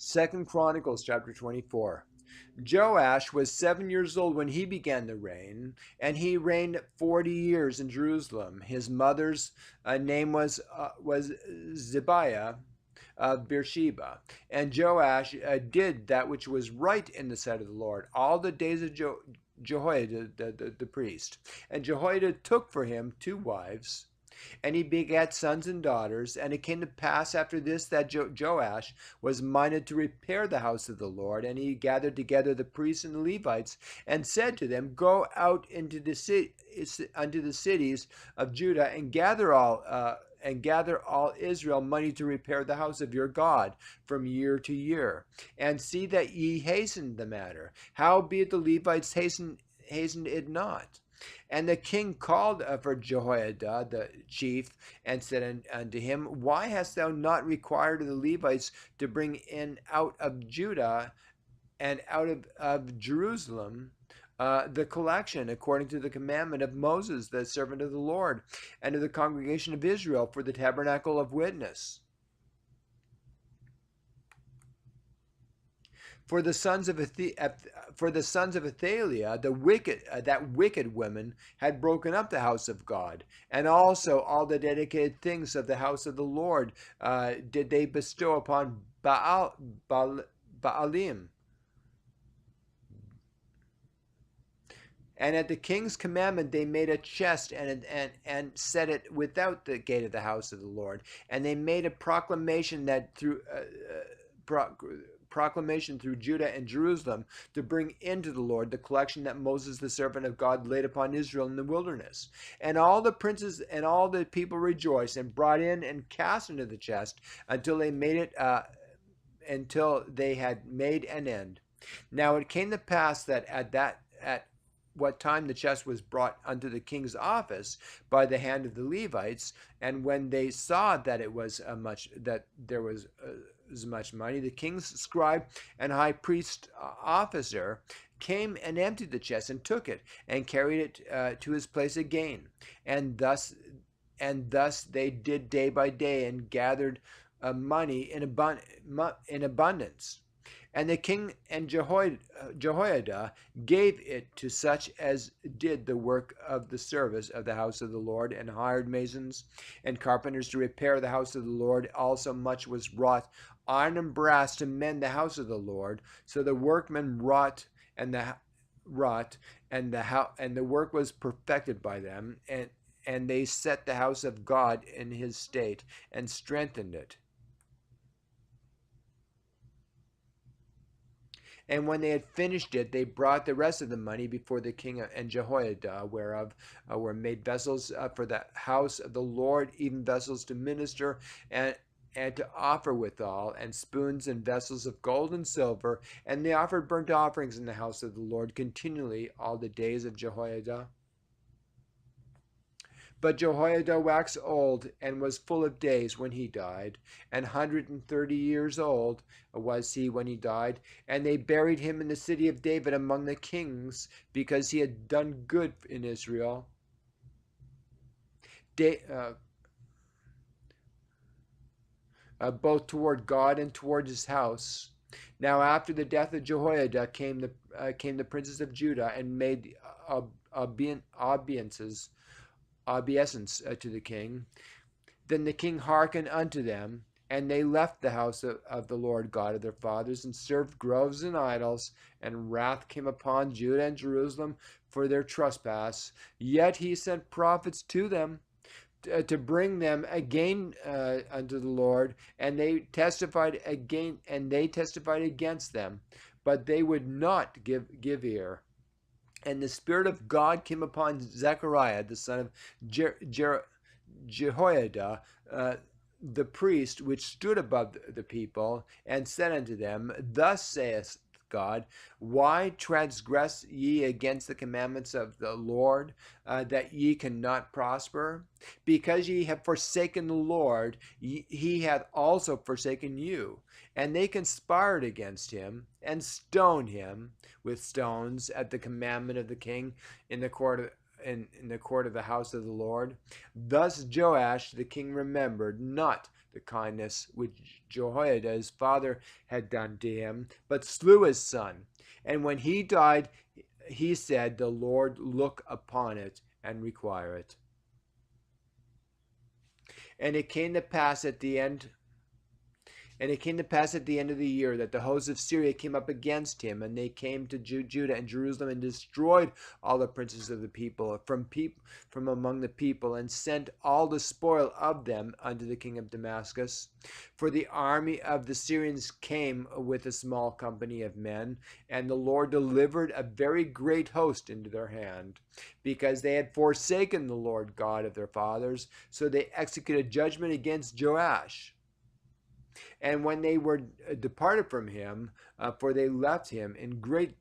Second Chronicles chapter 24. Joash was 7 years old when he began to reign, and he reigned 40 years in Jerusalem. His mother's name was Zibiah of Beersheba. And Joash did that which was right in the sight of the Lord all the days of Jehoiada the priest. And Jehoiada took for him 2 wives, and he begat sons and daughters. And it came to pass after this that Joash was minded to repair the house of the Lord. And he gathered together the priests and the Levites, and said to them, Go out unto the cities of Judah, and gather all Israel money to repair the house of your God from year to year, and see that ye hasten the matter. Howbeit the Levites hastened it not. And the king called for Jehoiada the chief, and said unto him, Why hast thou not required of the Levites to bring in out of Judah and out of Jerusalem the collection according to the commandment of Moses, the servant of the Lord, and of the congregation of Israel for the tabernacle of witness? For the sons of Athaliah, that wicked woman, had broken up the house of God, and also all the dedicated things of the house of the Lord did they bestow upon Baalim. And at the king's commandment they made a chest and set it without the gate of the house of the Lord. And they made a proclamation that through Judah and Jerusalem to bring into the Lord the collection that Moses the servant of God laid upon Israel in the wilderness. And all the princes and all the people rejoiced, and brought in and cast into the chest until they had made an end. Now it came to pass that at what time the chest was brought unto the king's office by the hand of the Levites, and when they saw that there was much money, the king's scribe and high priest officer came and emptied the chest, and took it, and carried it to his place again. And thus they did day by day, and gathered money in abundance. And the king and Jehoiada gave it to such as did the work of the service of the house of the Lord, and hired masons and carpenters to repair the house of the Lord. Also much was wrought, iron and brass, to mend the house of the Lord. So the workmen wrought, and the work was perfected by them, and they set the house of God in his state, and strengthened it. And when they had finished it, they brought the rest of the money before the king and Jehoiada, whereof were made vessels for the house of the Lord, even vessels to minister and to offer withal, and spoons and vessels of gold and silver. And they offered burnt offerings in the house of the Lord continually all the days of Jehoiada. But Jehoiada waxed old, and was full of days when he died. 130 years old was he when he died. And they buried him in the city of David among the kings, because he had done good in Israel. Both toward God and toward his house. Now after the death of Jehoiada came the princes of Judah, and made obeisance to the king. Then the king hearkened unto them, and they left the house of the Lord God of their fathers, and served groves and idols. And wrath came upon Judah and Jerusalem for their trespass. Yet he sent prophets to them to bring them again unto the Lord, and they testified against them, but they would not give ear. And the Spirit of God came upon Zechariah, the son of Jehoiada, the priest, which stood above the people, and said unto them, Thus saith God, Why transgress ye against the commandments of the Lord, that ye cannot prosper? Because ye have forsaken the Lord, he hath also forsaken you. And they conspired against him, and stoned him with stones at the commandment of the king in the court of the house of the Lord. Thus Joash the king remembered not the kindness which Jehoiada his father had done to him, but slew his son. And when he died, he said, "The Lord look upon it and require it." And it came to pass at the end And it came to pass at the end of the year that the hosts of Syria came up against him, and they came to Judah and Jerusalem and destroyed all the princes of the people from among the people, and sent all the spoil of them unto the king of Damascus. For the army of the Syrians came with a small company of men, and the Lord delivered a very great host into their hand, because they had forsaken the Lord God of their fathers. So they executed judgment against Joash. And when they were departed from him, for they left him in great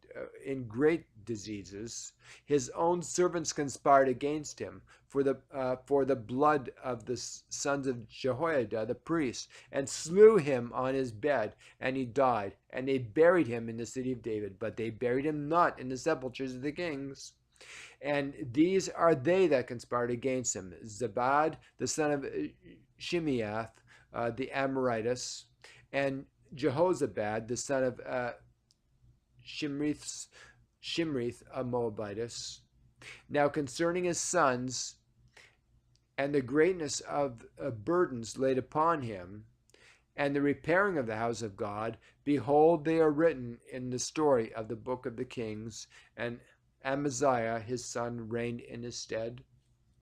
diseases, his own servants conspired against him for the blood of the sons of Jehoiada the priest, and slew him on his bed, and he died. And they buried him in the city of David, but they buried him not in the sepulchres of the kings. And these are they that conspired against him: Zabad the son of Shimeath, the Amorites, and Jehozabad the son of Shimrith, a Moabitess. Now concerning his sons and the greatness of burdens laid upon him, and the repairing of the house of God, behold, they are written in the story of the book of the kings. And Amaziah his son reigned in his stead.